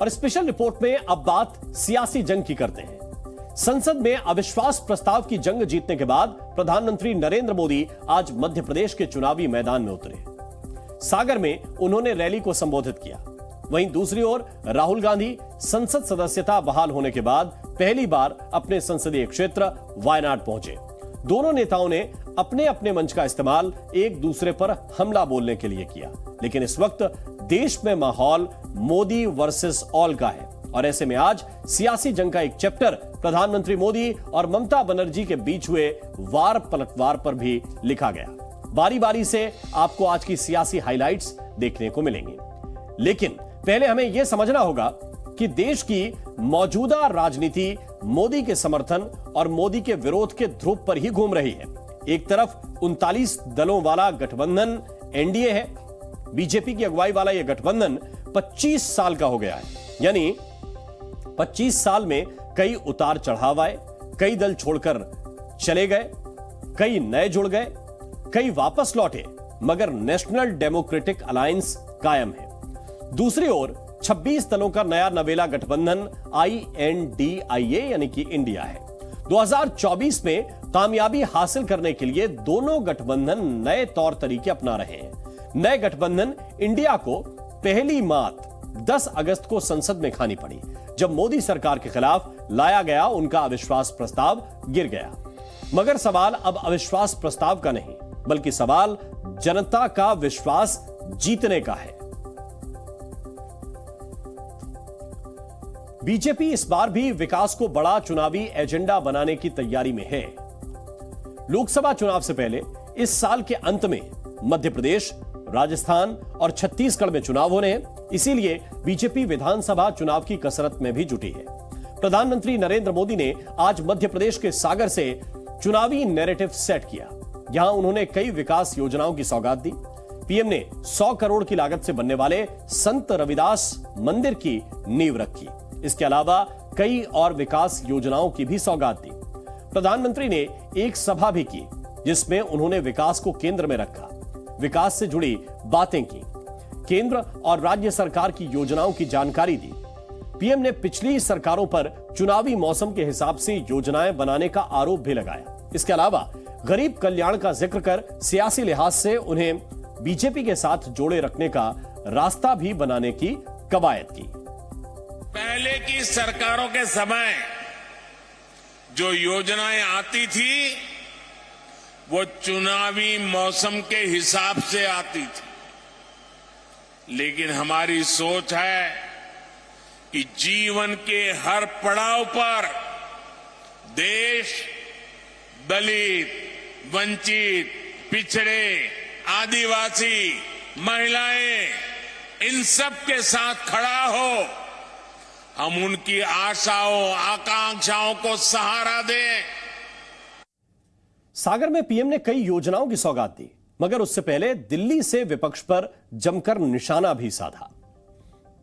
और special report में अब बात सियासी जंग की करते हैं। संसद में अविश्वास प्रस्ताव की जंग जीतने के बाद प्रधानमंत्री नरेंद्र मोदी आज मध्य प्रदेश के चुनावी मैदान में उतरे। सागर में उन्होंने रैली को संबोधित किया। वहीं दूसरी ओर राहुल गांधी संसद सदस्यता बहाल होने के बाद पहली बार अपने संसदीय क्षेत्र वायनाड पहुंचे। दोनों नेताओं ने अपने अपने मंच का इस्तेमाल एक दूसरे पर हमला बोलने के लिए किया, लेकिन इस वक्त देश में माहौल मोदी वर्सेस ऑल का है और ऐसे में आज सियासी जंग का एक चैप्टर प्रधानमंत्री मोदी और ममता बनर्जी के बीच हुए वार पलटवार पर भी लिखा गया। बारी बारी से आपको आज की सियासी हाइलाइट्स देखने को मिलेंगी, लेकिन पहले हमें यह समझना होगा कि देश की मौजूदा राजनीति मोदी के समर्थन और मोदी के विरोध के ध्रुव पर ही घूम रही है। एक तरफ 39 दलों वाला गठबंधन एनडीए है। बीजेपी की अगुवाई वाला यह गठबंधन 25 साल का हो गया है, यानी 25 साल में कई उतार चढ़ाव आए, कई दल छोड़कर चले गए, कई नए जुड़ गए, कई वापस लौटे, मगर नेशनल डेमोक्रेटिक अलायंस कायम है। दूसरी ओर 26 दलों का नया नवेला गठबंधन INDIA यानी कि इंडिया है। 2024 में कामयाबी हासिल करने के लिए दोनों गठबंधन नए तौर तरीके अपना रहे हैं। नए गठबंधन इंडिया को पहली मात 10 अगस्त को संसद में खानी पड़ी, जब मोदी सरकार के खिलाफ लाया गया उनका अविश्वास प्रस्ताव गिर गया। मगर सवाल अब अविश्वास प्रस्ताव का नहीं, बल्कि सवाल जनता का विश्वास जीतने का है। बीजेपी इस बार भी विकास को बड़ा चुनावी एजेंडा बनाने की तैयारी में है। लोकसभा चुनाव से पहले इस साल के अंत में मध्य प्रदेश, राजस्थान और छत्तीसगढ़ में चुनाव होने हैं, इसीलिए बीजेपी विधानसभा चुनाव की कसरत में भी जुटी है। प्रधानमंत्री नरेंद्र मोदी ने आज मध्य प्रदेश के सागर से चुनावी नैरेटिव सेट किया। यहां उन्होंने कई विकास योजनाओं की सौगात दी। पीएम ने 100 करोड़ की लागत से बनने वाले संत रविदास मंदिर की नींव रखी। इसके अलावा कई और विकास योजनाओं की भी सौगात दी। प्रधानमंत्री ने एक सभा भी की, जिसमें उन्होंने विकास को केंद्र में रखा, विकास से जुड़ी बातें की, केंद्र और राज्य सरकार की योजनाओं की जानकारी दी। पीएम ने पिछली सरकारों पर चुनावी मौसम के हिसाब से योजनाएं बनाने का आरोप भी लगाया। इसके अलावा गरीब कल्याण का जिक्र कर सियासी लिहाज से उन्हें बीजेपी के साथ जोड़े रखने का रास्ता भी बनाने की कवायद की। पहले की सरकारों के समय जो योजनाएं आती थी वो चुनावी मौसम के हिसाब से आती थी, लेकिन हमारी सोच है कि जीवन के हर पड़ाव पर देश दलित, वंचित, पिछड़े, आदिवासी, महिलाएं, इन सब के साथ खड़ा हो। हम उनकी आशाओं, आकांक्षाओं को सहारा दें। सागर में पीएम ने कई योजनाओं की सौगात दी, मगर उससे पहले दिल्ली से विपक्ष पर जमकर निशाना भी साधा।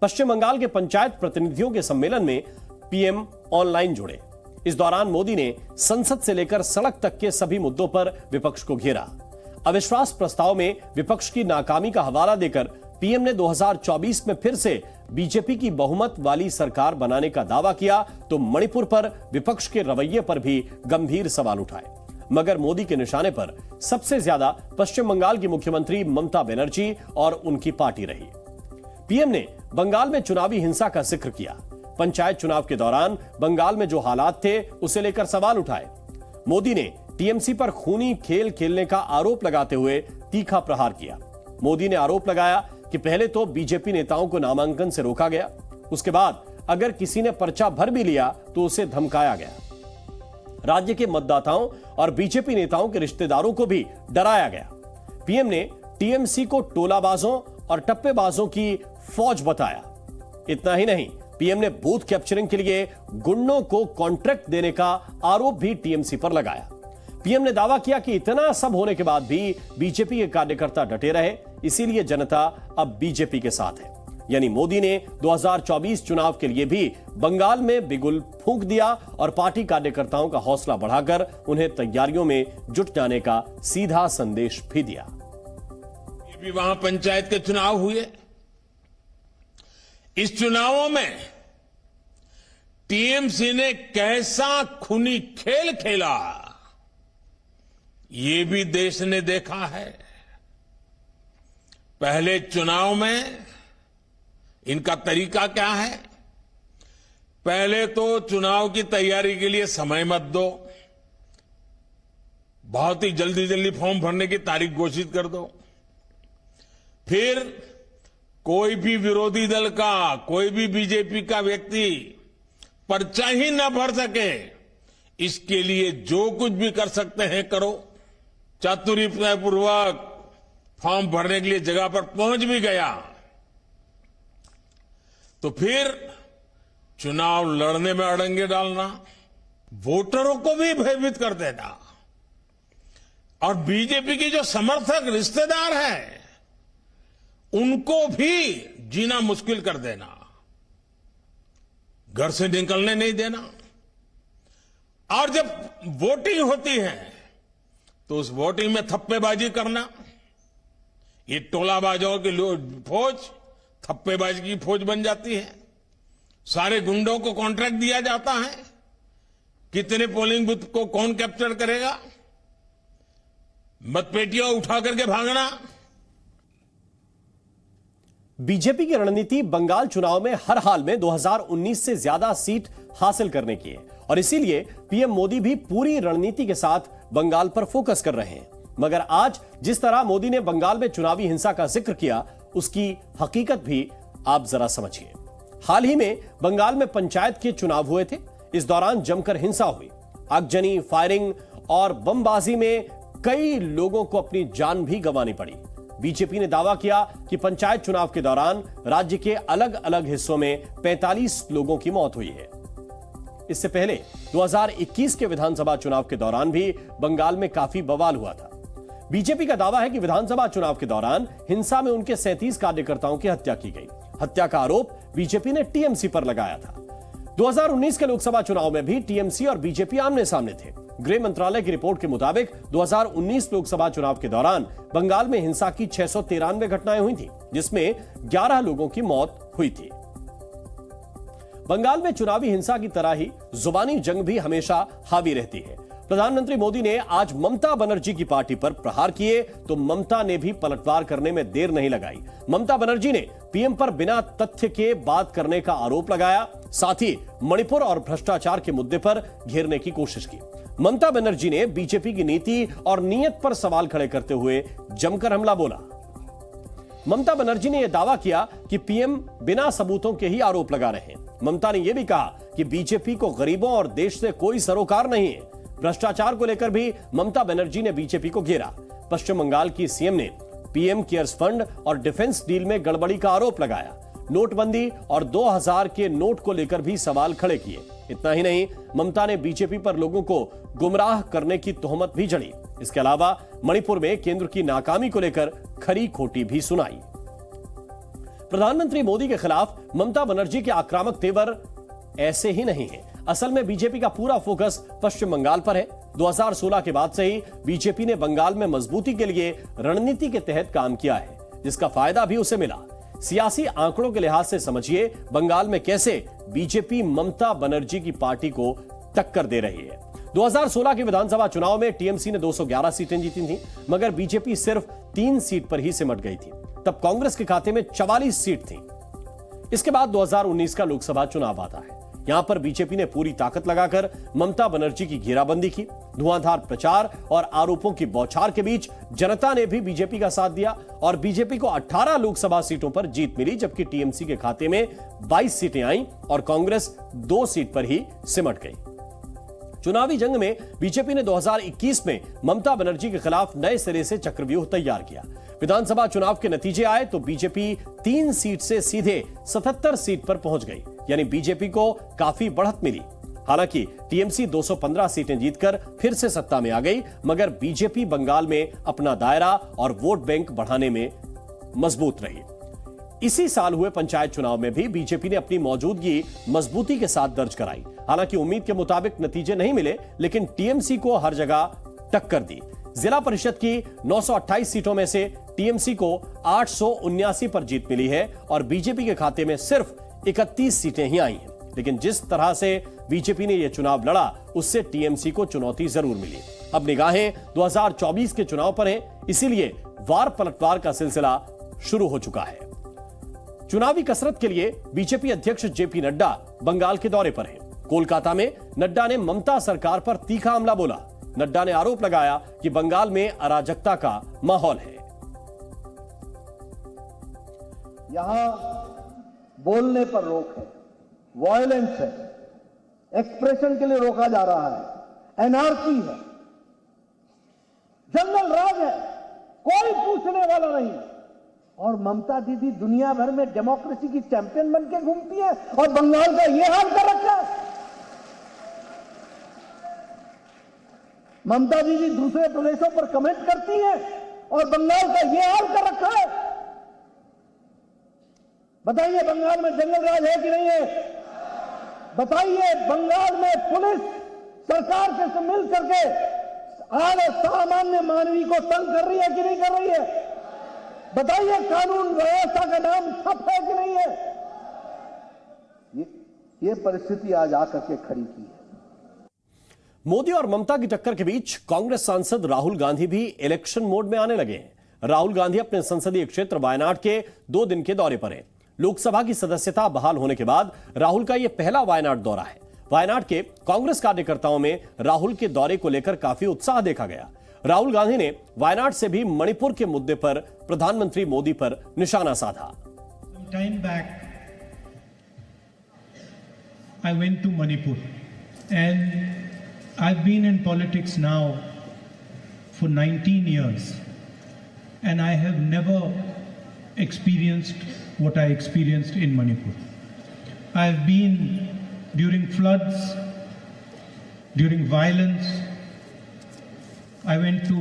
पश्चिम बंगाल के पंचायत प्रतिनिधियों के सम्मेलन में पीएम ऑनलाइन जुड़े। इस दौरान मोदी ने संसद से लेकर सड़क तक के सभी मुद्दों पर विपक्ष को घेरा। अविश्वास प्रस्ताव में विपक्ष की नाकामी का हवाला देकर पीएम ने 2024 में फिर से बीजेपी की बहुमत वाली सरकार बनाने का दावा किया, तो मणिपुर पर विपक्ष के रवैये पर भी गंभीर सवाल उठाए। मगर मोदी के निशाने पर सबसे ज्यादा पश्चिम बंगाल की मुख्यमंत्री ममता बनर्जी और उनकी पार्टी रही। पीएम ने बंगाल में चुनावी हिंसा का जिक्र किया। पंचायत चुनाव के दौरान बंगाल में जो हालात थे उसे लेकर सवाल उठाए। मोदी ने टीएमसी पर खूनी खेल खेलने का आरोप लगाते हुए तीखा प्रहार किया। मोदी ने आरोप लगाया कि पहले तो बीजेपी नेताओं को नामांकन से रोका गया, उसके बाद अगर किसी ने पर्चा भर भी लिया तो उसे धमकाया गया। राज्य के मतदाताओं और बीजेपी नेताओं के रिश्तेदारों को भी डराया गया। पीएम ने टीएमसी को टोलाबाजों और टप्पेबाजों की फौज बताया। इतना ही नहीं, पीएम ने बूथ कैप्चरिंग के लिए गुंडों को कॉन्ट्रैक्ट देने का आरोप भी टीएमसी पर लगाया। पीएम ने दावा किया कि इतना सब होने के बाद भी बीजेपी के कार्यकर्ता डटे रहे, इसीलिए जनता अब बीजेपी के साथ है। यानी मोदी ने 2024 चुनाव के लिए भी बंगाल में बिगुल फूंक दिया और पार्टी कार्यकर्ताओं का हौसला बढ़ाकर उन्हें तैयारियों में जुट जाने का सीधा संदेश भी दिया। ये भी वहां पंचायत के चुनाव हुए। इस चुनावों में टीएमसी ने कैसा खूनी खेल खेला, ये भी देश ने देखा है। पहले चुनाव में इनका तरीका क्या है? पहले तो चुनाव की तैयारी के लिए समय मत दो, बहुत ही जल्दी जल्दी फॉर्म भरने की तारीख घोषित कर दो। फिर कोई भी विरोधी दल का, कोई भी बीजेपी का व्यक्ति पर्चा ही न भर सके, इसके लिए जो कुछ भी कर सकते हैं करो। चातुर्यपूर्वक फॉर्म भरने के लिए जगह पर पहुंच भी गया तो फिर चुनाव लड़ने में अड़ंगे डालना, वोटरों को भी भयभीत कर देना और बीजेपी के जो समर्थक रिश्तेदार हैं उनको भी जीना मुश्किल कर देना, घर से निकलने नहीं देना। और जब वोटिंग होती है तो उस वोटिंग में थप्पेबाजी करना, ये टोलाबाजों की फौज थप्पेबाजी की फौज बन जाती है। सारे गुंडों को कॉन्ट्रैक्ट दिया जाता है, कितने पोलिंग बूथ को कौन कैप्चर करेगा, मतपेटियां उठा करके भागना। बीजेपी की रणनीति बंगाल चुनाव में हर हाल में 2019 से ज्यादा सीट हासिल करने की है और इसीलिए पीएम मोदी भी पूरी रणनीति के साथ बंगाल पर फोकस कर रहे हैं। मगर आज जिस तरह मोदी ने बंगाल में चुनावी हिंसा का जिक्र किया, उसकी हकीकत भी आप जरा समझिए। हाल ही में बंगाल में पंचायत के चुनाव हुए थे। इस दौरान जमकर हिंसा हुई, आगजनी, फायरिंग और बमबाजी में कई लोगों को अपनी जान भी गंवानी पड़ी। बीजेपी ने दावा किया कि पंचायत चुनाव के दौरान राज्य के अलग अलग हिस्सों में 45 लोगों की मौत हुई है। इससे पहले 2021 के विधानसभा चुनाव के दौरान भी बंगाल में काफी बवाल हुआ था। बीजेपी का दावा है कि विधानसभा चुनाव के दौरान हिंसा में उनके 37 कार्यकर्ताओं की हत्या की गई। हत्या का आरोप बीजेपी ने टीएमसी पर लगाया था। 2019 के लोकसभा चुनाव में भी टीएमसी और बीजेपी आमने सामने थे। गृह मंत्रालय की रिपोर्ट के मुताबिक 2019 लोकसभा चुनाव के दौरान बंगाल में हिंसा की 693 घटनाएं हुई थी, जिसमें 11 लोगों की मौत हुई थी। बंगाल में चुनावी हिंसा की तरह ही जुबानी जंग भी हमेशा हावी रहती है। प्रधानमंत्री मोदी ने आज ममता बनर्जी की पार्टी पर प्रहार किए तो ममता ने भी पलटवार करने में देर नहीं लगाई। ममता बनर्जी ने पीएम पर बिना तथ्य के बात करने का आरोप लगाया, साथ ही मणिपुर और भ्रष्टाचार के मुद्दे पर घेरने की कोशिश की। ममता बनर्जी ने बीजेपी की नीति और नीयत पर सवाल खड़े करते हुए जमकर हमला बोला। ममता बनर्जी ने यह दावा किया कि पीएम बिना सबूतों के ही आरोप लगा रहे हैं। ममता ने यह भी कहा कि बीजेपी को गरीबों और देश से कोई सरोकार नहीं है। भ्रष्टाचार को लेकर भी ममता बनर्जी ने बीजेपी को घेरा। पश्चिम बंगाल की सीएम ने पीएम केयर्स फंड और डिफेंस डील में गड़बड़ी का आरोप लगाया। नोटबंदी और 2000 के नोट को लेकर भी सवाल खड़े किए। इतना ही नहीं, ममता ने बीजेपी पर लोगों को गुमराह करने की तोहमत भी जड़ी। इसके अलावा मणिपुर में केंद्र की नाकामी को लेकर खरी खोटी भी सुनाई। प्रधानमंत्री मोदी के खिलाफ ममता बनर्जी के आक्रामक तेवर ऐसे ही नहीं है। असल में बीजेपी का पूरा फोकस पश्चिम बंगाल पर है। 2016 के बाद से ही बीजेपी ने बंगाल में मजबूती के लिए रणनीति के तहत काम किया है, जिसका फायदा भी उसे मिला। सियासी आंकड़ों के लिहाज से समझिए बंगाल में कैसे बीजेपी ममता बनर्जी की पार्टी को टक्कर दे रही है। 2016 के विधानसभा चुनाव में टीएमसी ने 211 सीटें जीती थी, मगर बीजेपी सिर्फ 3 सीट पर ही सिमट गई थी। तब कांग्रेस के खाते में 44 सीट थी। इसके बाद 2019 का लोकसभा चुनाव आता है। यहां पर बीजेपी ने पूरी ताकत लगाकर ममता बनर्जी की घेराबंदी की। धुआंधार प्रचार और आरोपों की बौछार के बीच जनता ने भी बीजेपी का साथ दिया और बीजेपी को 18 लोकसभा सीटों पर जीत मिली, जबकि टीएमसी के खाते में 22 सीटें आईं और कांग्रेस 2 सीट पर ही सिमट गई। चुनावी जंग में बीजेपी ने 2021 में ममता बनर्जी के खिलाफ नए सिरे से चक्रव्यूह तैयार किया। विधानसभा चुनाव के नतीजे आए तो बीजेपी 3 सीट से सीधे 77 सीट पर पहुंच गई, यानी बीजेपी को काफी बढ़त मिली। हालांकि टीएमसी 215 सीटें जीतकर फिर से सत्ता में आ गई, मगर बीजेपी बंगाल में अपना दायरा और वोट बैंक बढ़ाने में मजबूत रही। इसी साल हुए पंचायत चुनाव में भी बीजेपी ने अपनी मौजूदगी मजबूती के साथ दर्ज कराई। हालांकि उम्मीद के मुताबिक नतीजे नहीं मिले, लेकिन टीएमसी को हर जगह टक्कर दी। जिला परिषद की 928 सीटों में से टीएमसी को 879 पर जीत मिली है और बीजेपी के खाते में सिर्फ 31 सीटें ही आई हैं। लेकिन जिस तरह से बीजेपी ने यह चुनाव लड़ा, उससे टीएमसी को चुनौती जरूर मिली। अब निगाहें 2024 के चुनाव पर हैं, इसीलिए वार पलटवार का सिलसिला शुरू हो चुका है। चुनावी कसरत के लिए बीजेपी अध्यक्ष जेपी नड्डा बंगाल के दौरे पर हैं। कोलकाता में नड्डा ने ममता सरकार पर तीखा हमला बोला। नड्डा ने आरोप लगाया कि बंगाल में अराजकता का माहौल है। यहां बोलने पर रोक है, वायलेंस है, एक्सप्रेशन के लिए रोका जा रहा है, एनआरकी है, जंगल राज है, कोई पूछने वाला नहीं। और ममता दीदी दुनिया भर में डेमोक्रेसी की चैंपियन बन के घूमती है और बंगाल का यह हाल कर रखा है। ममता दीदी दूसरे प्रदेशों पर कमेंट करती हैं और बंगाल का यह हाल कर रखा है। बताइए बंगाल में जंगल राज है कि नहीं है? बताइए बंगाल में पुलिस सरकार से मिल करके सामान्य मानवी को तंग कर रही है कि नहीं कर रही है? बताइए कानून व्यवस्था का नाम ठप है कि नहीं है? ये परिस्थिति आज आकर के खड़ी की है। मोदी और ममता की टक्कर के बीच कांग्रेस सांसद राहुल गांधी भी इलेक्शन मोड में आने लगे हैं। राहुल गांधी अपने संसदीय क्षेत्र वायनाड के 2 दिन के दौरे पर हैं। लोकसभा की सदस्यता बहाल होने के बाद राहुल का यह पहला वायनाड दौरा है। वायनाड के कांग्रेस कार्यकर्ताओं में राहुल के दौरे को लेकर काफी उत्साह देखा गया। राहुल गांधी ने वायनाड से भी मणिपुर के मुद्दे पर प्रधानमंत्री मोदी पर निशाना साधा। Time back, I went to Manipur and I've been in politics now for 19 years and I have never experienced what I experienced in Manipur. I've been during floods, during violence. I went to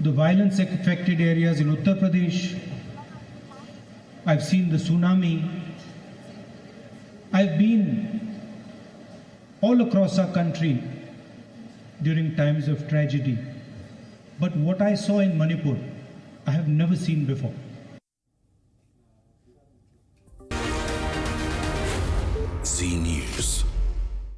the violence affected areas in Uttar Pradesh. I've seen the tsunami. I've been all across our country during times of tragedy. But what I saw in Manipur, I have never seen before. Z News.